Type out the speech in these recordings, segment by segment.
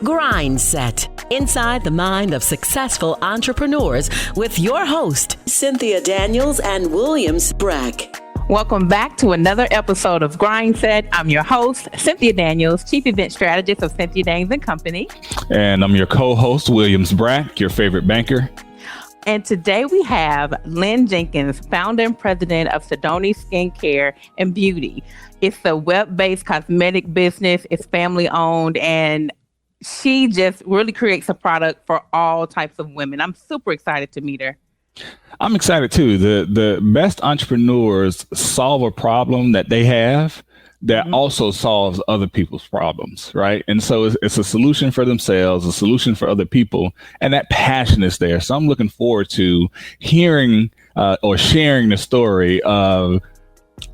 GRINDSET, inside the mind of successful entrepreneurs with your host, Cynthia Daniels and Williams Brack. Welcome back to another episode of GRINDSET. I'm your host, Cynthia Daniels, Chief Event Strategist of Cynthia Daniels & Company. And I'm your co-host, Williams Brack, your favorite banker. And today we have Lynn Jenkins, founder and president of Sydoni Skincare and Beauty. It's a web-based cosmetic business. It's family-owned, and she just really creates a product for all types of women. I'm super excited to meet her. I'm excited too. The best entrepreneurs solve a problem that they have that also solves other people's problems, right? And so it's a solution for themselves, a solution for other people, and that passion is there. So I'm looking forward to hearing or sharing the story of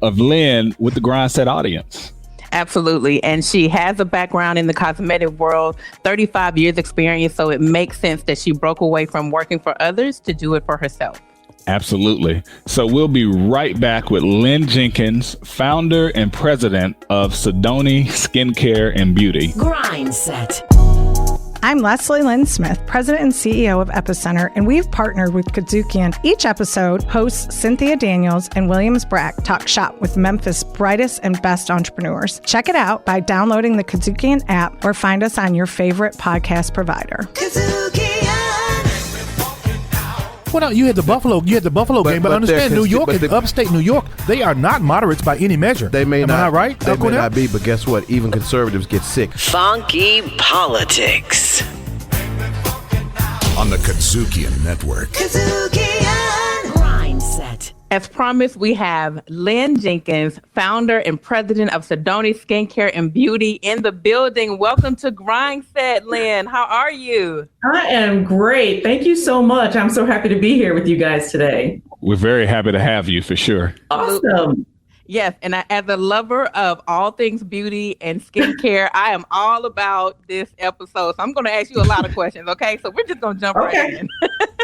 Lynn with the GRINDSET audience. Absolutely. And she has a background in the cosmetic world, 35 years experience. So it makes sense that she broke away from working for others to do it for herself. Absolutely. So we'll be right back with Lynn Jenkins, founder and president of Sydoni Skincare and Beauty. GRINDSET. I'm Leslie Lynn Smith, President and CEO of Epicenter, and we've partnered with KUDZUKIAN. Each episode, hosts Cynthia Daniels and Williams Brack talk shop with Memphis' brightest and best entrepreneurs. Check it out by downloading the KUDZUKIAN app or find us on your favorite podcast provider. Well, no, you had the Buffalo game, but understand New York and upstate New York, they are not moderates by any measure. They may Am not, I right? They may not be, but guess what? Even conservatives get sick. Funky politics. On the KUDZUKIAN Network. GRINDSET. As promised, we have Lynn Jenkins, founder and president of Sydoni Skincare and Beauty in the building. Welcome to GRINDSET, Lynn. How are you? I am great. Thank you so much. I'm so happy to be here with you guys today. We're very happy to have you for sure. Awesome. Yes, and as a lover of all things beauty and skincare, I am all about this episode. So I'm going to ask you a lot of questions, okay? So we're just going to jump right in.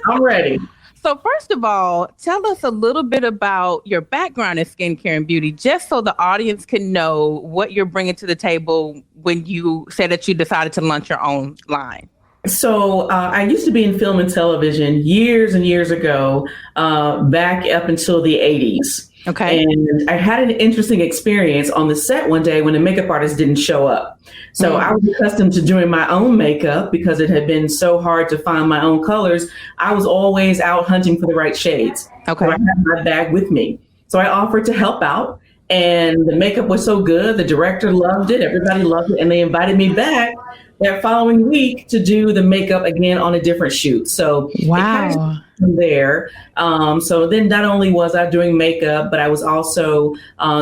I'm ready. So first of all, tell us a little bit about your background in skincare and beauty, just so the audience can know what you're bringing to the table when you said that you decided to launch your own line. So I used to be in film and television years and years ago, back up until the 80s. Okay. And I had an interesting experience on the set one day when the makeup artist didn't show up. So I was accustomed to doing my own makeup because it had been so hard to find my own colors. I was always out hunting for the right shades. Okay. So I had my bag with me. So I offered to help out, and the makeup was so good. The director loved it. Everybody loved it. And they invited me back that following week to do the makeup again on a different shoot. So wow. From there. So then not only was I doing makeup, but I was also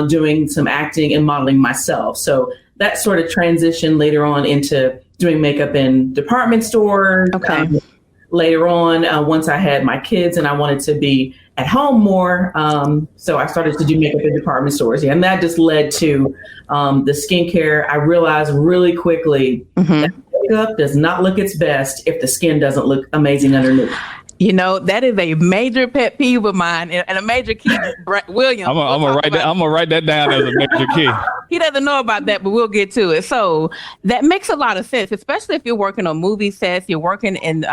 doing some acting and modeling myself. So that sort of transitioned later on into doing makeup in department stores. Okay. Later on, once I had my kids and I wanted to be at home more, so I started to do makeup in department stores. Yeah, and that just led to the skincare. I realized really quickly that makeup does not look its best if the skin doesn't look amazing underneath. You know, that is a major pet peeve of mine and a major key. William, I'm gonna write that down as a major key. He doesn't know about that, but we'll get to it. So that makes a lot of sense, especially if you're working on movie sets, you're working in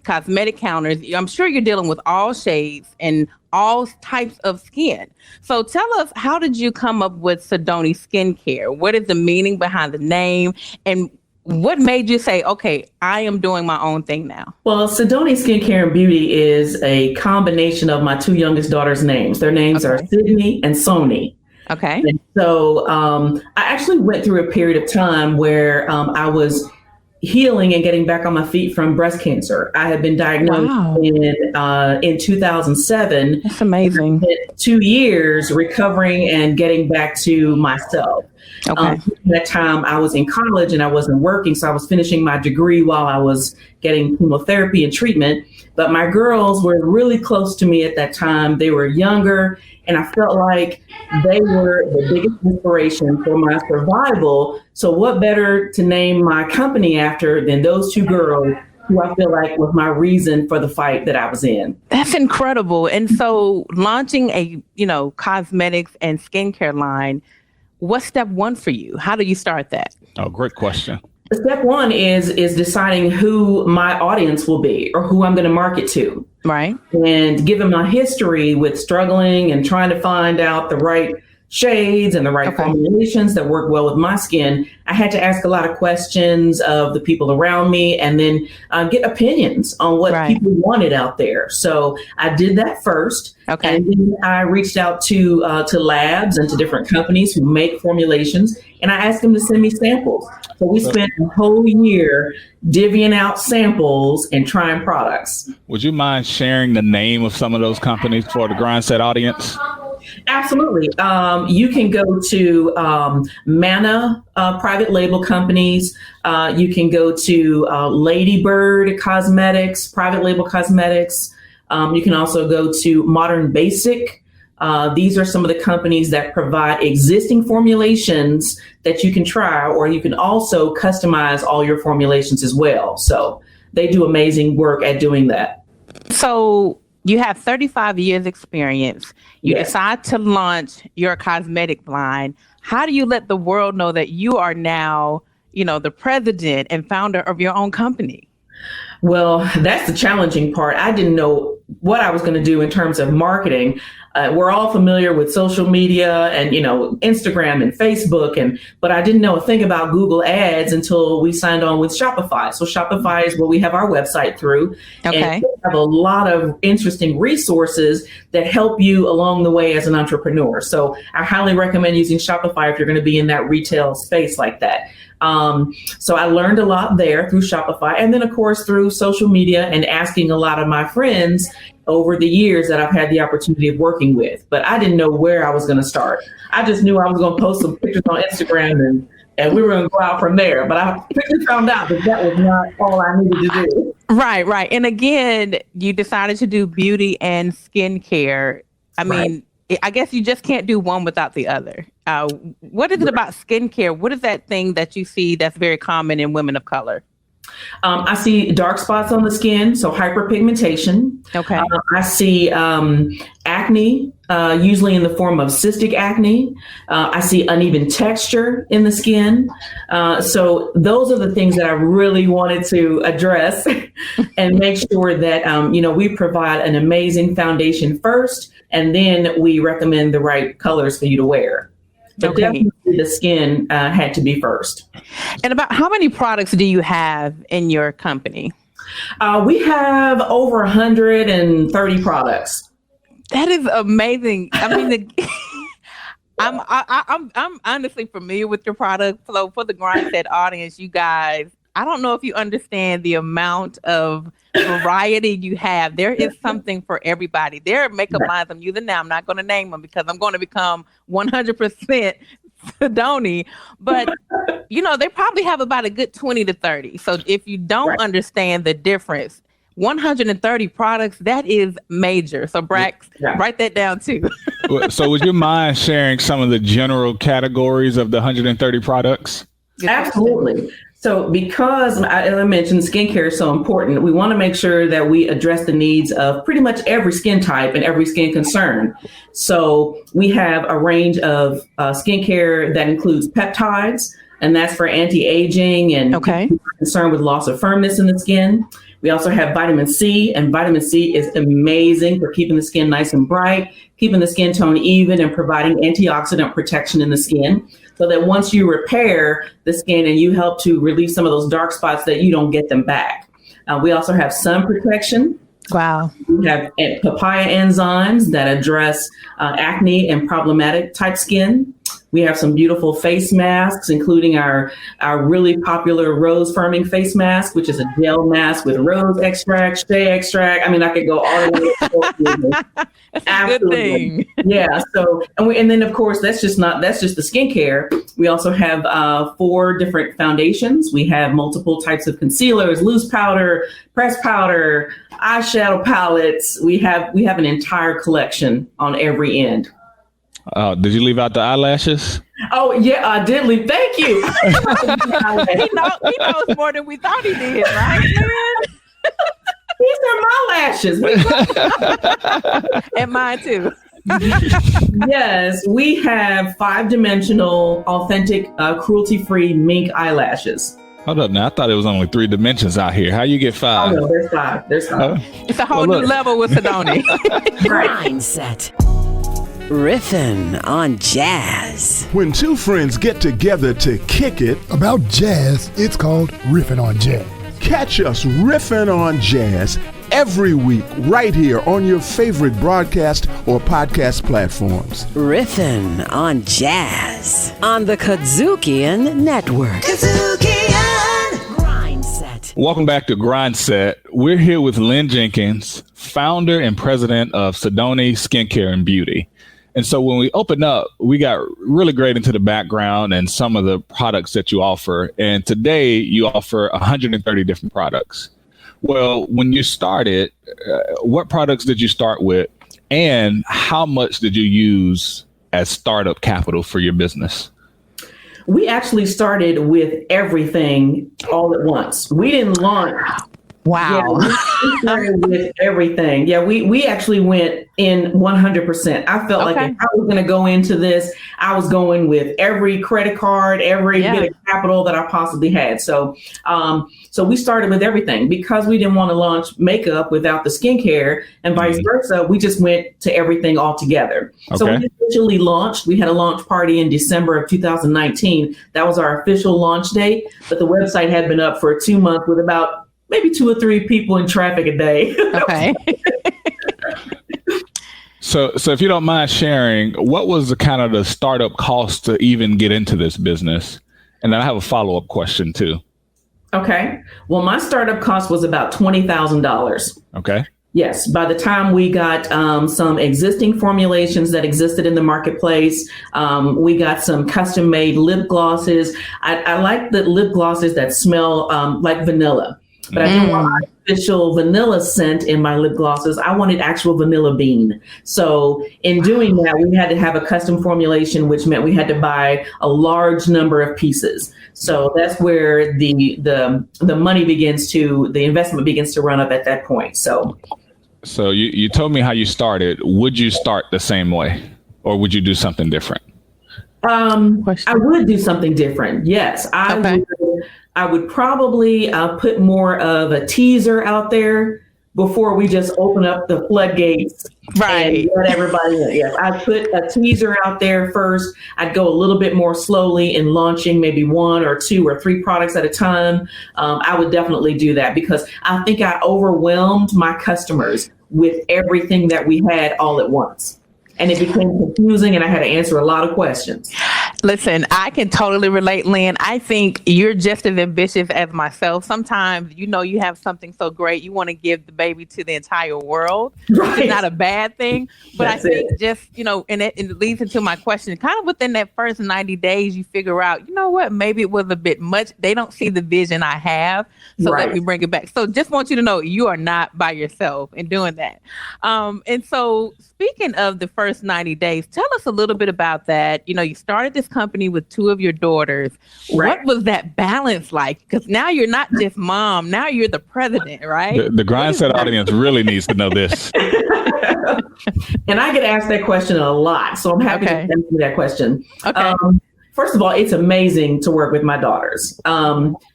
cosmetic counters. I'm sure you're dealing with all shades and all types of skin. So tell us, how did you come up with Sydoni Skincare? What is the meaning behind the name? And what made you say, okay, I am doing my own thing now? Well, Sydoni Skincare and Beauty is a combination of my two youngest daughters' names. Their names are Sydoni and Sony. Okay. And so I actually went through a period of time where I was healing and getting back on my feet from breast cancer. I had been diagnosed in 2007. That's amazing. 2 years recovering and getting back to myself. Okay. At that time, I was in college and I wasn't working, so I was finishing my degree while I was getting chemotherapy and treatment. But my girls were really close to me at that time. They were younger, and I felt like they were the biggest inspiration for my survival. So what better to name my company after than those two girls who I feel like was my reason for the fight that I was in. That's incredible. And so launching a, cosmetics and skincare line, what's step one for you? How do you start that? Oh, great question. Step one is deciding who my audience will be or who I'm going to market to. Right. And given my history with struggling and trying to find out the right shades and the right formulations that work well with my skin, I had to ask a lot of questions of the people around me and then get opinions on what people wanted out there. So I did that first. Okay. And then I reached out to labs and to different companies who make formulations, and I asked them to send me samples. So we spent a whole year divvying out samples and trying products. Would you mind sharing the name of some of those companies for the GRINDSET audience? Absolutely. You can go to Mana private label companies. You can go to Ladybird Cosmetics, private label cosmetics. You can also go to Modern Basic. These are some of the companies that provide existing formulations that you can try, or you can also customize all your formulations as well. So they do amazing work at doing that. So you have 35 years experience. You decide to launch your cosmetic line. How do you let the world know that you are now, the president and founder of your own company? Well, that's the challenging part. I didn't know what I was going to do in terms of marketing. We're all familiar with social media and, Instagram and Facebook, but I didn't know a thing about Google Ads until we signed on with Shopify. So Shopify is what we have our website through. Okay. And we have a lot of interesting resources that help you along the way as an entrepreneur. So I highly recommend using Shopify if you're going to be in that retail space like that. So I learned a lot there through Shopify, and then of course through social media and asking a lot of my friends over the years that I've had the opportunity of working with. But I didn't know where I was going to start. I just knew I was going to post some pictures on Instagram and we were going to go out from there. But I quickly found out that was not all I needed to do. Right. And again, you decided to do beauty and skincare. I mean, I guess you just can't do one without the other. What is it about skincare? What is that thing that you see that's very common in women of color? I see dark spots on the skin, so hyperpigmentation. Okay. I see acne, usually in the form of cystic acne. I see uneven texture in the skin. So those are the things that I really wanted to address and make sure that, we provide an amazing foundation first, and then we recommend the right colors for you to wear. But definitely the skin had to be first. And about how many products do you have in your company? We have over 130 products. That is amazing. I mean, I'm honestly familiar with your product flow. For the GRINDSET audience, you guys, I don't know if you understand the amount of variety you have. There is something for everybody. There are makeup lines I'm using now. I'm not going to name them because I'm going to become 100% Sydoni. But, they probably have about a good 20 to 30. So if you don't understand the difference, 130 products, that is major. So Brax, write that down too. So would you mind sharing some of the general categories of the 130 products? Absolutely. So because, as I mentioned, skincare is so important, we want to make sure that we address the needs of pretty much every skin type and every skin concern. So we have a range of skincare that includes peptides, and that's for anti-aging and concerned with loss of firmness in the skin. We also have vitamin C, and vitamin C is amazing for keeping the skin nice and bright, keeping the skin tone even, and providing antioxidant protection in the skin, so that once you repair the skin and you help to relieve some of those dark spots, that you don't get them back. We also have sun protection. Wow. We have papaya enzymes that address acne and problematic type skin. We have some beautiful face masks, including our really popular rose firming face mask, which is a gel mask with rose extract, shea extract. I mean, I could go all the way. Absolutely. Yeah. So, and then of course, that's just the skincare. We also have 4 different foundations. We have multiple types of concealers, loose powder, pressed powder, eyeshadow palettes. We have an entire collection on every end. Did you leave out the eyelashes? Oh, yeah, I did leave. Thank you. He knows more than we thought he did, right, Lynn? These are my lashes. And mine too. Yes, we have 5-dimensional, authentic, cruelty-free mink eyelashes. Hold up now. I thought it was only 3 dimensions out here. How you get 5? Oh, no, there's 5. There's 5. It's a whole new level with Sydoni. Grindset. Riffin' on jazz. When 2 friends get together to kick it about jazz, it's called Riffin' on Jazz. Catch us riffing on jazz every week right here on your favorite broadcast or podcast platforms. Riffin' on jazz on the KUDZUKIAN Network. KUDZUKIAN Grindset. Welcome back to Grindset. We're here with Lynn Jenkins, founder and president of Sydoni Skincare and Beauty. And so when we opened up, we got really great into the background and some of the products that you offer. And today you offer 130 different products. Well, when you started, what products did you start with? And how much did you use as startup capital for your business? We actually started with everything all at once. We didn't launch. Wow. Yeah, we started with everything. Yeah, we actually went in 100%. I felt like if I was going to go into this, I was going with every credit card, every bit of capital that I possibly had. So we started with everything because we didn't want to launch makeup without the skincare and vice versa. We just went to everything all together. Okay. So we officially launched. We had a launch party in December of 2019. That was our official launch date, but the website had been up for 2 months with about maybe 2 or 3 people in traffic a day. Okay. So if you don't mind sharing, what was the kind of the startup cost to even get into this business? And then I have a follow-up question too. Okay. Well, my startup cost was about $20,000. Okay. Yes. By the time we got some existing formulations that existed in the marketplace, we got some custom made lip glosses. I like the lip glosses that smell like vanilla. But I didn't want artificial vanilla scent in my lip glosses. I wanted actual vanilla bean. So in doing that, we had to have a custom formulation, which meant we had to buy a large number of pieces. So that's where the money the investment begins to run up at that point. So you told me how you started. Would you start the same way or would you do something different? I would do something different. Yes, I would probably put more of a teaser out there before we just open up the floodgates and let everybody in. Yes, I'd put a teaser out there first. I'd go a little bit more slowly in launching maybe 1 or 2 or 3 products at a time. I would definitely do that because I think I overwhelmed my customers with everything that we had all at once. And it became confusing and I had to answer a lot of questions. Listen, I can totally relate, Lynn. I think you're just as ambitious as myself. Sometimes, you have something so great, you want to give the baby to the entire world. Right. It's not a bad thing. But I think just, and it leads into my question, kind of within that first 90 days, you figure out, you know what, maybe it was a bit much. They don't see the vision I have. So let me bring it back. So just want you to know you are not by yourself in doing that. And so speaking of the first 90 days, tell us a little bit about that. You started this company with 2 of your daughters. Right. What was that balance like? Because now you're not just mom, now you're the president, right? The Grindset audience really needs to know this. And I get asked that question a lot, so I'm happy to answer that question. Okay. First of all, it's amazing to work with my daughters.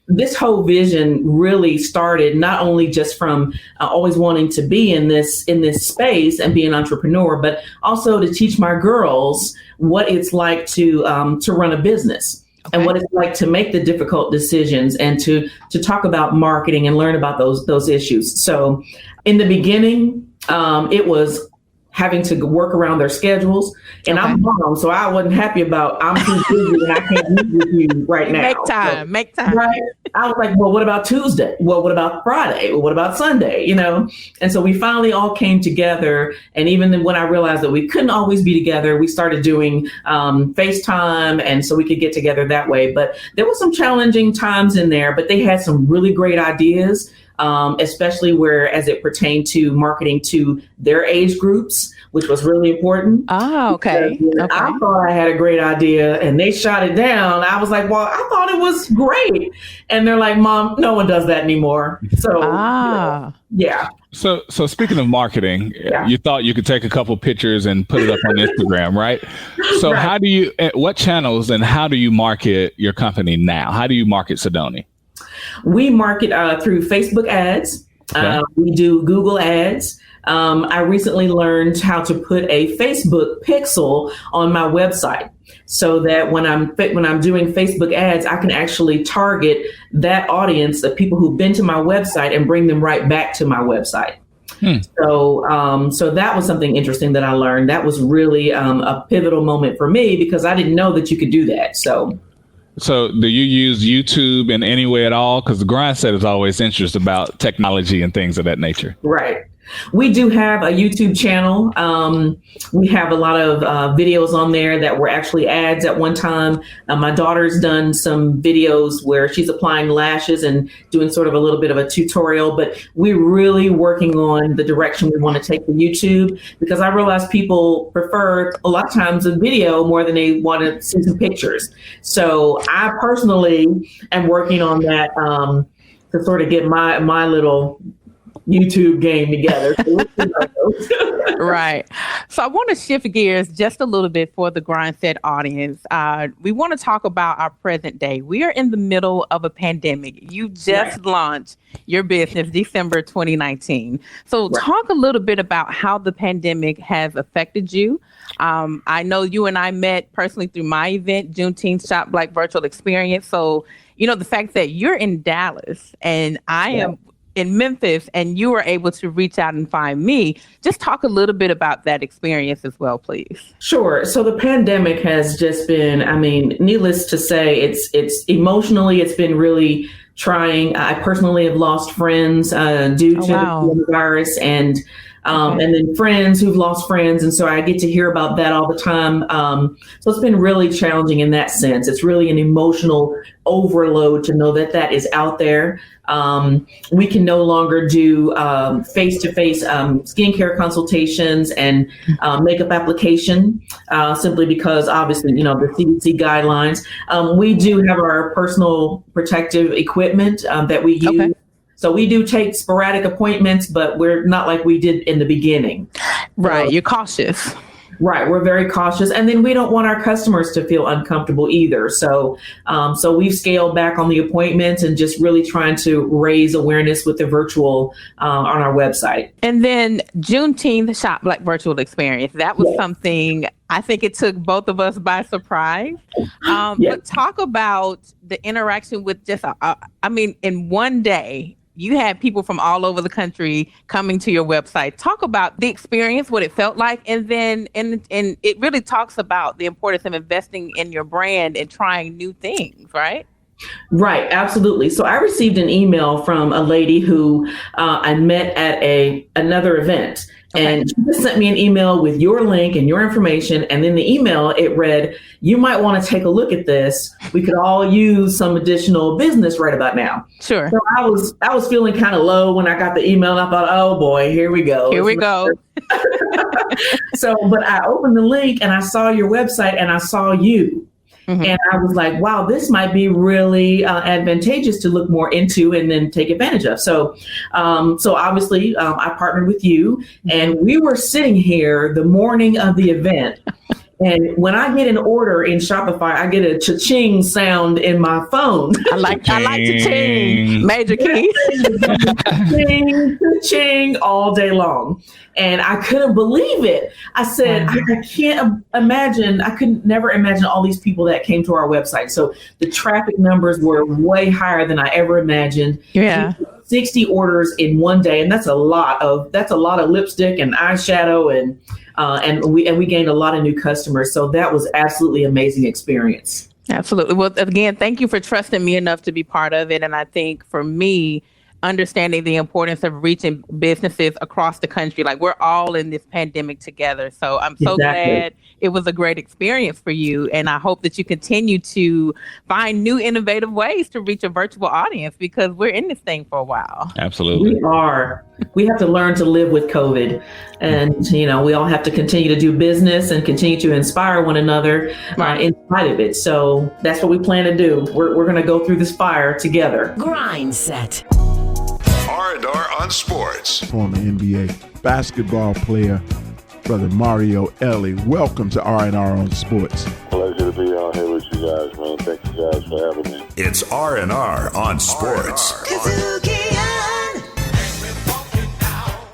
This whole vision really started not only just from always wanting to be in this space and be an entrepreneur, but also to teach my girls what it's like to run a business and what it's like to make the difficult decisions and to talk about marketing and learn about those issues. So in the beginning, it was having to work around their schedules. And I'm mom, so I wasn't happy about I'm too busy and I can't meet with you right now. Make time. Right? I was like, well, what about Tuesday? Well, what about Friday? Well, what about Sunday? And so we finally all came together. And even then when I realized that we couldn't always be together, we started doing FaceTime. And so we could get together that way. But there were some challenging times in there, but they had some really great ideas. Especially as it pertained to marketing to their age groups, which was really important. Oh, okay. Because, I thought I had a great idea and they shot it down. I was like, well, I thought it was great. And they're like, Mom, no one does that anymore. So, yeah. So speaking of marketing, you thought you could take a couple pictures and put it up on Instagram, right? So how do you, what channels and how do you market your company now? How do you market Sydoni? We market through Facebook ads. Okay. We do Google ads. I recently learned how to put a Facebook pixel on my website so that when I'm doing Facebook ads, I can actually target that audience, the people who've been to my website, and bring them right back to my website. So that was something interesting that I learned. That was really a pivotal moment for me because I didn't know that you could do that. So do you use YouTube in any way at all? Because the GRINDSET is always interested about technology and things of that nature. Right. We do have a YouTube channel. We have a lot of videos on there that were actually ads at one time. My daughter's done some videos where she's applying lashes and doing sort of a little bit of a tutorial, but we're really working on the direction we want to take for YouTube because I realize people prefer a lot of times a video more than they want to see some pictures. So I personally am working on that to sort of get my little YouTube game together. Right. So I want to shift gears just a little bit for the GRINDSET audience. We want to talk about our present day. We are in the middle of a pandemic. You just launched your business December 2019. So talk a little bit about how the pandemic has affected you. I know you and I met personally through my event, Juneteenth Shop Black Virtual Experience. So, the fact that you're in Dallas and I am in Memphis and you were able to reach out and find me, just talk a little bit about that experience as well, please. Sure. So the pandemic has just been, needless to say, it's emotionally, it's been really trying. I personally have lost friends due to the virus and then friends who've lost friends. And so I get to hear about that all the time. So it's been really challenging in that sense. It's really an emotional overload to know that is out there. We can no longer do face-to-face skincare consultations and makeup application simply because obviously, the CDC guidelines. We do have our personal protective equipment that we use. Okay. So we do take sporadic appointments, but we're not like we did in the beginning. Right. You're cautious. Right. We're very cautious. And then we don't want our customers to feel uncomfortable either. So we've scaled back on the appointments and just really trying to raise awareness with the virtual on our website. And then Juneteenth Shop Black Virtual Experience. That was something I think it took both of us by surprise. But talk about the interaction with just, in one day, you had people from all over the country coming to your website. Talk about the experience, what it felt like, and then and it really talks about the importance of investing in your brand and trying new things, right? Right, absolutely. So I received an email from a lady who I met at another event. And she just sent me an email with your link and your information. And in the email, it read, you might want to take a look at this. We could all use some additional business right about now. Sure. So I was feeling kind of low when I got the email. And I thought, oh boy, here we go. Here we go. But I opened the link and I saw your website and I saw you. Mm-hmm. And I was like, wow, this might be really advantageous to look more into and then take advantage of. So obviously I partnered with you and we were sitting here the morning of the event. And when I get an order in Shopify, I get a cha-ching sound in my phone. I like cha-ching, major key. Cha-ching all day long. And I couldn't believe it. I said, I can't imagine, I could never imagine all these people that came to our website. So the traffic numbers were way higher than I ever imagined. Yeah. 60 orders in one day. And that's a lot of lipstick and eyeshadow and we gained a lot of new customers. So that was absolutely amazing experience. Absolutely. Well, again, thank you for trusting me enough to be part of it. And I think for me, understanding the importance of reaching businesses across the country, like we're all in this pandemic together. So I'm so glad it was a great experience for you. And I hope that you continue to find new innovative ways to reach a virtual audience because we're in this thing for a while. Absolutely. We are. We have to learn to live with COVID and, we all have to continue to do business and continue to inspire one another in spite of it. So that's what we plan to do. We're going to go through this fire together. GRINDSET. R&R on Sports. Former NBA basketball player, Brother Mario Ellie. Welcome to R&R on Sports. Pleasure to be on here with you guys, man. man. Thank you guys for having me. It's R&R on Sports.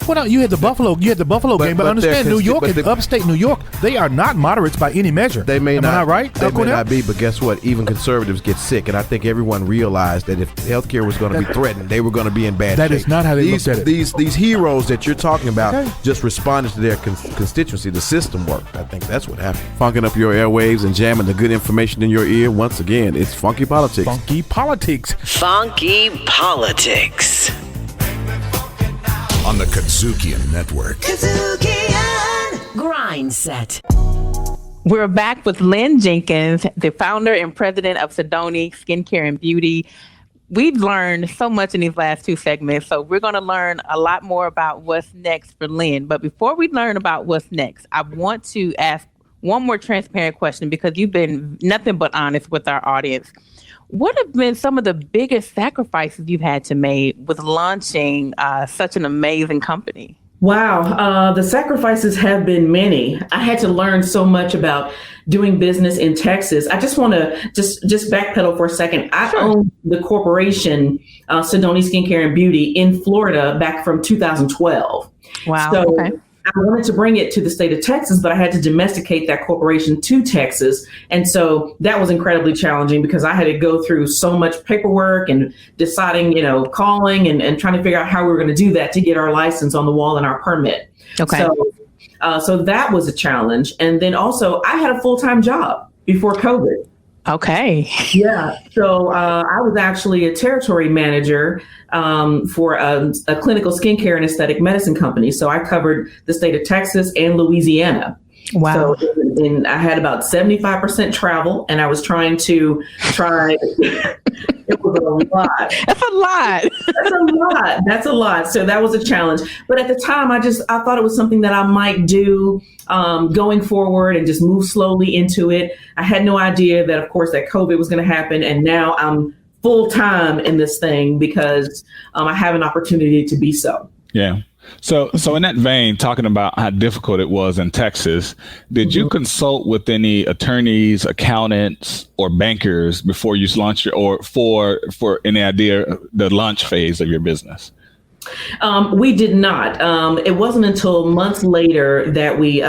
Well, no, you had the Buffalo game, but understand New York and upstate New York, they are not moderates by any measure. They may not, Am I right? They may not be, but guess what? Even conservatives get sick, and I think everyone realized that if healthcare was going to be threatened, they were going to be in bad shape. That is not how they looked at it. These heroes that you're talking about just responded to their constituency. The system worked. I think that's what happened. Funking up your airwaves and jamming the good information in your ear. Once again, it's Funky Politics. Funky Politics. Funky Politics. On the KUDZUKIAN Network. GRINDSET. We're back with Lynn Jenkins, the founder and president of Sydoni Skincare and Beauty. We've learned so much in these last two segments, so we're going to learn a lot more about what's next for Lynn. But before we learn about what's next, I want to ask one more transparent question because you've been nothing but honest with our audience. What have been some of the biggest sacrifices you've had to make with launching such an amazing company? Wow. The sacrifices have been many. I had to learn so much about doing business in Texas. I just want to just backpedal for a second. I owned the corporation, Sydoni Skincare and Beauty in Florida back from 2012. Wow. So I wanted to bring it to the state of Texas, but I had to domesticate that corporation to Texas. And so that was incredibly challenging because I had to go through so much paperwork and deciding, calling and trying to figure out how we were going to do that to get our license on the wall and our permit. Okay. So that was a challenge. And then also I had a full-time job before COVID. Okay. Yeah. So I was actually a territory manager for a clinical skincare and aesthetic medicine company. So I covered the state of Texas and Louisiana. Wow. So I had about 75% travel, and I was trying. It was a lot. That's a lot. That's a lot. So that was a challenge. But at the time, I thought it was something that I might do going forward and just move slowly into it. I had no idea that, of course, that COVID was going to happen. And now I'm full time in this thing because I have an opportunity to be so. Yeah. So in that vein, talking about how difficult it was in Texas, did you consult with any attorneys, accountants, or bankers before you launched or for any idea the launch phase of your business? We did not. It wasn't until months later that we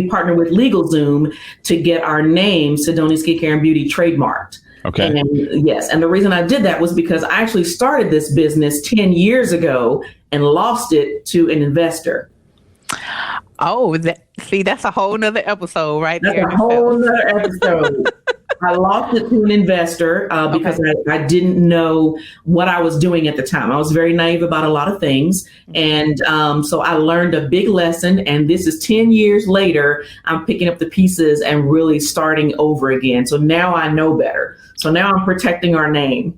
partnered with LegalZoom to get our name, Sydoni Skincare and Beauty, trademarked. Okay. And yes. And the reason I did that was because I actually started this business 10 years ago and lost it to an investor. Oh, that's a whole nother episode right there. That's a whole nother episode. I lost it to an investor because I didn't know what I was doing at the time. I was very naive about a lot of things. And so I learned a big lesson. And this is 10 years later, I'm picking up the pieces and really starting over again. So now I know better. So now I'm protecting our name.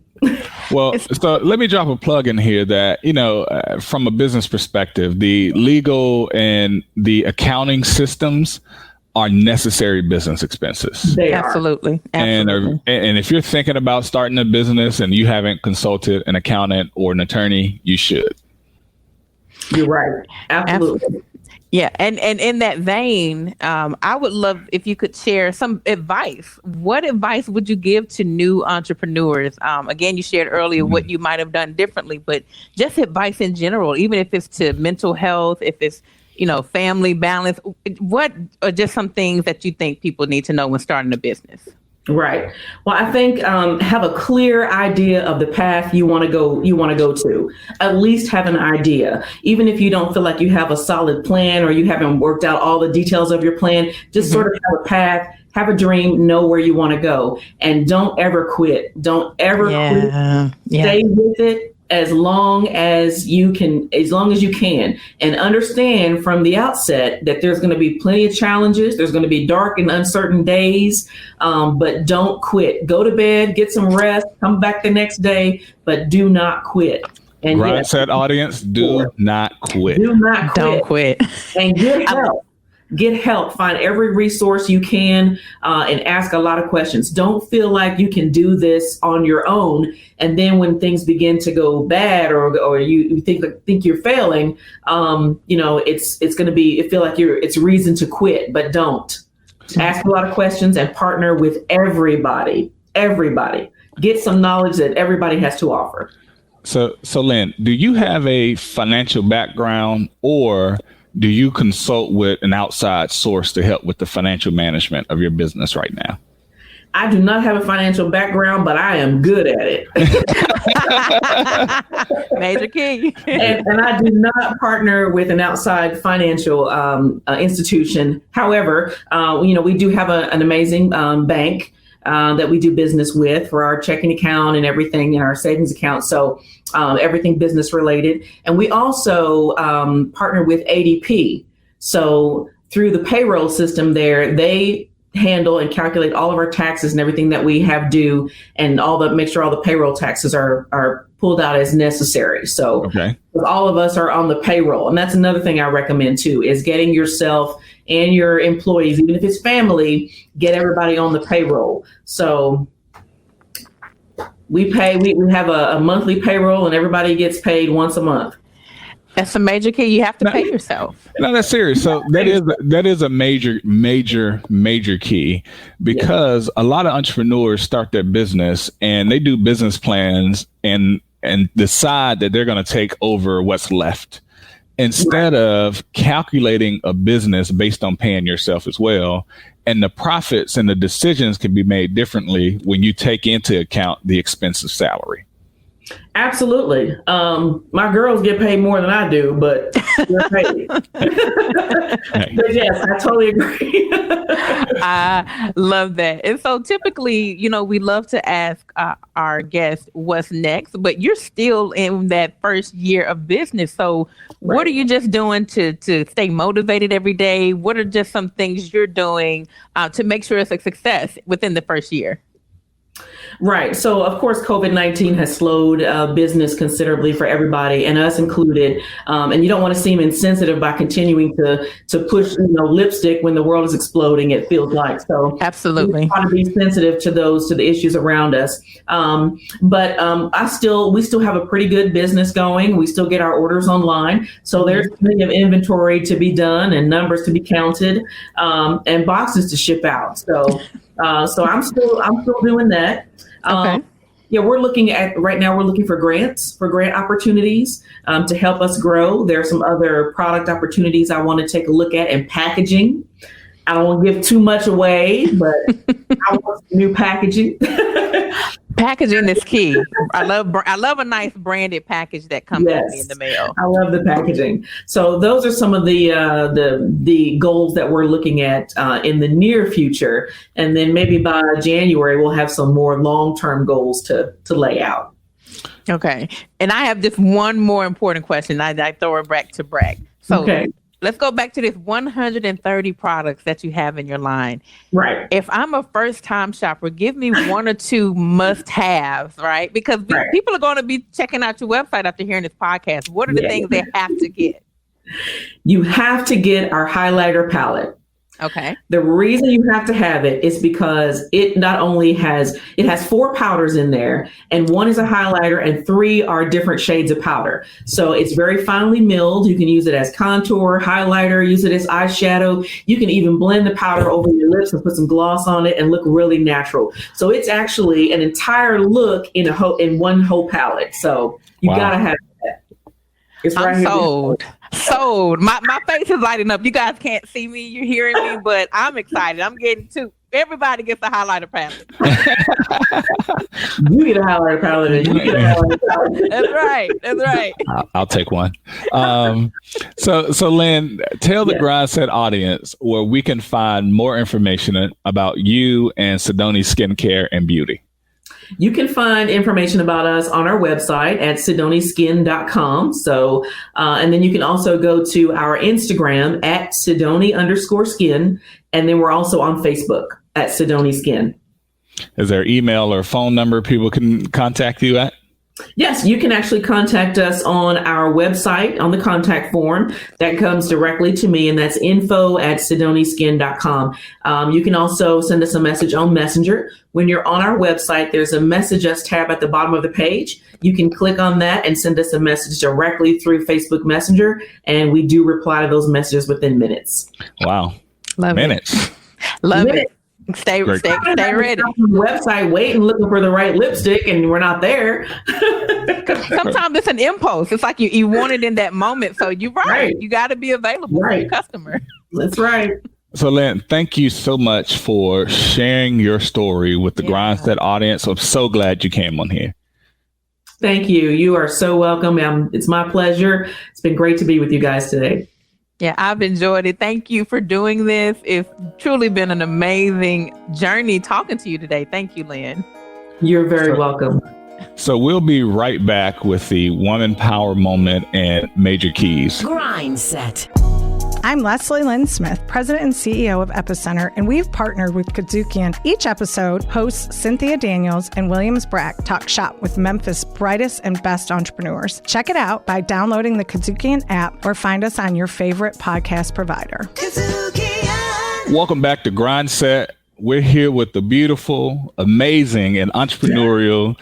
Well, so let me drop a plug in here that, from a business perspective, the legal and the accounting systems are necessary business expenses. They Absolutely. And if you're thinking about starting a business and you haven't consulted an accountant or an attorney, you should. You're right. Absolutely. Yeah. And in that vein, I would love if you could share some advice. What advice would you give to new entrepreneurs? Again, you shared earlier what you might have done differently, but just advice in general, even if it's to mental health, if it's, family balance, what are just some things that you think people need to know when starting a business? Right. Well, I think have a clear idea of the path you want to go to. At least have an idea. Even if you don't feel like you have a solid plan or you haven't worked out all the details of your plan, just sort of have a path, have a dream, know where you want to go, and don't ever quit. Don't ever quit. Stay with it as long as you can, and understand from the outset that there's going to be plenty of challenges. There's going to be dark and uncertain days, but don't quit. Go to bed, get some rest, come back the next day, but do not quit. And GRINDSET audience, do not quit. Do not quit. Don't quit. And get help. Get help. Find every resource you can and ask a lot of questions. Don't feel like you can do this on your own. And then when things begin to go bad or you think you're failing, it's going to feel like it's reason to quit, but don't. Ask a lot of questions and partner with everybody. everybody. Get some knowledge that everybody has to offer. So Lynn, do you have a financial background, or do you consult with an outside source to help with the financial management of your business right now? I do not have a financial background, but I am good at it. Major key. and I do not partner with an outside financial institution. However, we do have an amazing bank that we do business with for our checking account and everything, and our savings account. So everything business related. And we also partner with ADP. So through the payroll system there, they handle and calculate all of our taxes and everything that we have due, and make sure all the payroll taxes are pulled out as necessary. So all of us are on the payroll. And that's another thing I recommend too, is getting yourself and your employees, even if it's family, get everybody on the payroll. So we have a monthly payroll, and everybody gets paid once a month. That's a major key. You have to pay yourself. No, that's serious. So that is a major key, because a lot of entrepreneurs start their business and they do business plans and decide that they're going to take over what's left, instead of calculating a business based on paying yourself as well. And the profits and the decisions can be made differently when you take into account the expense of salary. Absolutely. My girls get paid more than I do, but they're paid. But yes, I totally agree. I love that. And so typically, we love to ask our guests what's next, but you're still in that first year of business. So what are you just doing to stay motivated every day? What are just some things you're doing to make sure it's a success within the first year? Right. So, of course, COVID-19 has slowed business considerably for everybody, and us included. And you don't want to seem insensitive by continuing to push, lipstick when the world is exploding, it feels like. So absolutely, we want to be sensitive to the issues around us. But we still have a pretty good business going. We still get our orders online. So there's plenty of inventory to be done and numbers to be counted, and boxes to ship out. So I'm still doing that. Okay. We're looking for grant opportunities to help us grow. There are some other product opportunities I want to take a look at, and packaging. I don't want to give too much away, but I want some new packaging. Packaging is key. I love a nice branded package that comes in the mail. I love the packaging. So those are some of the goals that we're looking at in the near future, and then maybe by January we'll have some more long-term goals to lay out. Okay, and I have just one more important question. I throw it back to Bragg. So. Okay. Let's go back to this 130 products that you have in your line. Right. If I'm a first-time shopper, give me one or two must-haves, right? Because people are going to be checking out your website after hearing this podcast. What are the things they have to get? You have to get our highlighter palette. Okay. The reason you have to have it is because it not only has 4 powders in there, and 1 is a highlighter and 3 are different shades of powder. So it's very finely milled. You can use it as contour, highlighter, use it as eyeshadow. You can even blend the powder over your lips and put some gloss on it and look really natural. So it's actually an entire look in one whole palette. So you gotta have that. It's right I'm sold. Sold. My face is lighting up. You guys can't see me. You're hearing me, but I'm excited. I'm getting to. Everybody gets a highlighter palette. You get a highlighter palette, and you get a highlighter palette. That's right. I'll take one. So Lynn, tell the GRINDSET audience where we can find more information about you and Sydoni Skincare and Beauty. You can find information about us on our website at SydoniSkin.com. So, and then you can also go to our Instagram at Sydoni_skin. And then we're also on Facebook at Sydoni Skin. Is there email or phone number people can contact you at? Yes, you can actually contact us on our website on the contact form that comes directly to me, and that's info@SydoniSkin.com. You can also send us a message on Messenger. When you're on our website, there's a Message Us tab at the bottom of the page. You can click on that and send us a message directly through Facebook Messenger, and we do reply to those messages within minutes. Wow. Love minutes. It. Love it. Stay ready. On the website waiting, looking for the right lipstick, and we're not there. Sometimes it's an impulse. It's like you want it in that moment. So you're right. You got to be available for your customer. That's right. So, Lynn, thank you so much for sharing your story with the GRINDSET audience. I'm so glad you came on here. Thank you. You are so welcome. It's my pleasure. It's been great to be with you guys today. Yeah, I've enjoyed it. Thank you for doing this. It's truly been an amazing journey talking to you today. Thank you, Lynn. You're very welcome. So we'll be right back with the Woman Power Moment and Major Keys. GRINDSET. I'm Leslie Lynn Smith, President and CEO of Epicenter, and we've partnered with KUDZUKIAN. Each episode, hosts Cynthia Daniels and Williams Brack talk shop with Memphis' brightest and best entrepreneurs. Check it out by downloading the KUDZUKIAN app or find us on your favorite podcast provider. Welcome back to GRINDSET. We're here with the beautiful, amazing, and entrepreneurial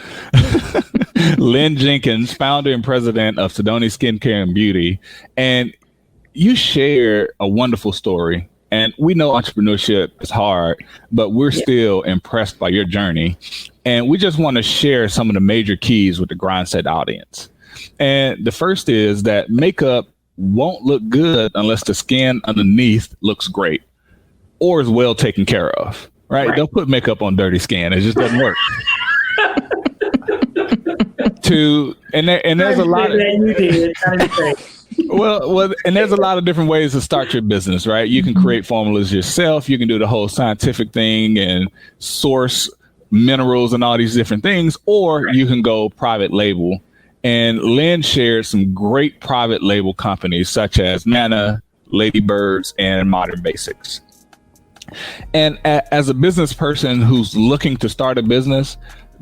Lynn Jenkins, founder and president of Sydoni Skincare and Beauty. And you share a wonderful story, and we know entrepreneurship is hard, but we're still impressed by your journey. And we just want to share some of the major keys with the GRINDSET audience. And the first is that makeup won't look good unless the skin underneath looks great or is well taken care of, right? Don't put makeup on dirty skin. It just doesn't work. And there's a lot of... Well, and there's a lot of different ways to start your business, right? You can create formulas yourself. You can do the whole scientific thing and source minerals and all these different things, or you can go private label. And Lynn shared some great private label companies such as Manna, Ladybirds, and Modern Basics. And as a business person who's looking to start a business,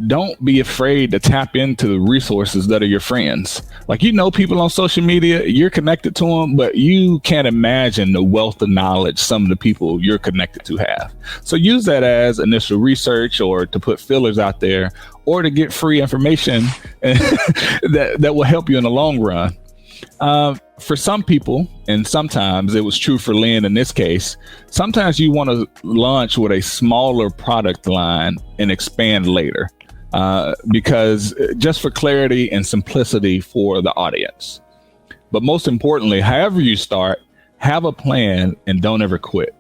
don't be afraid to tap into the resources that are your friends. Like, people on social media, you're connected to them, but you can't imagine the wealth of knowledge some of the people you're connected to have. So use that as initial research, or to put fillers out there, or to get free information that will help you in the long run. For some people, and sometimes it was true for Lynn in this case, sometimes you want to launch with a smaller product line and expand later. Because just for clarity and simplicity for the audience. But most importantly, however you start, have a plan and don't ever quit.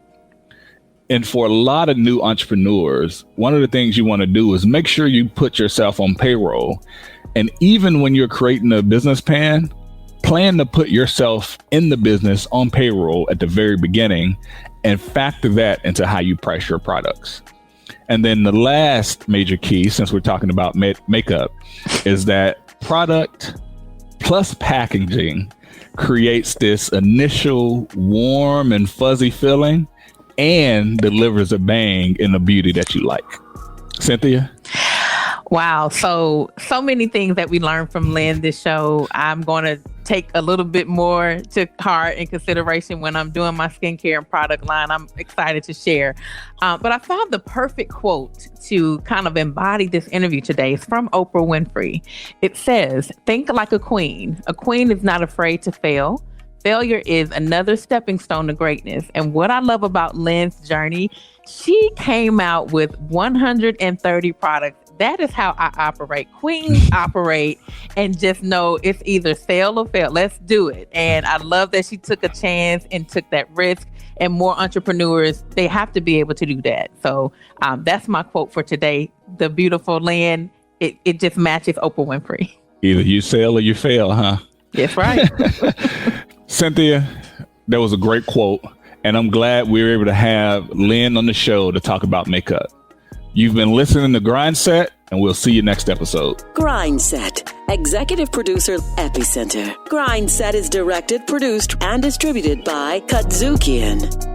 And for a lot of new entrepreneurs, one of the things you want to do is make sure you put yourself on payroll. And even when you're creating a business plan to put yourself in the business on payroll at the very beginning and factor that into how you price your products. And then the last major key, since we're talking about makeup, is that product plus packaging creates this initial warm and fuzzy feeling and delivers a bang in the beauty that you like. Cynthia? Wow. So many things that we learned from Lynn this show. I'm going to take a little bit more to heart and consideration when I'm doing my skincare and product line. I'm excited to share. But I found the perfect quote to kind of embody this interview today. It's from Oprah Winfrey. It says, "Think like a queen. A queen is not afraid to fail. Failure is another stepping stone to greatness." And what I love about Lynn's journey, she came out with 130 products. That is how I operate. Queens operate and just know it's either sell or fail. Let's do it. And I love that she took a chance and took that risk. And more entrepreneurs, they have to be able to do that. So that's my quote for today. The beautiful Lynn, it just matches Oprah Winfrey. Either you sell or you fail, huh? That's right. Cynthia, that was a great quote. And I'm glad we were able to have Lynn on the show to talk about makeup. You've been listening to GRINDSET, and we'll see you next episode. GRINDSET. Executive producer, Epicenter. GRINDSET is directed, produced, and distributed by KUDZUKIAN.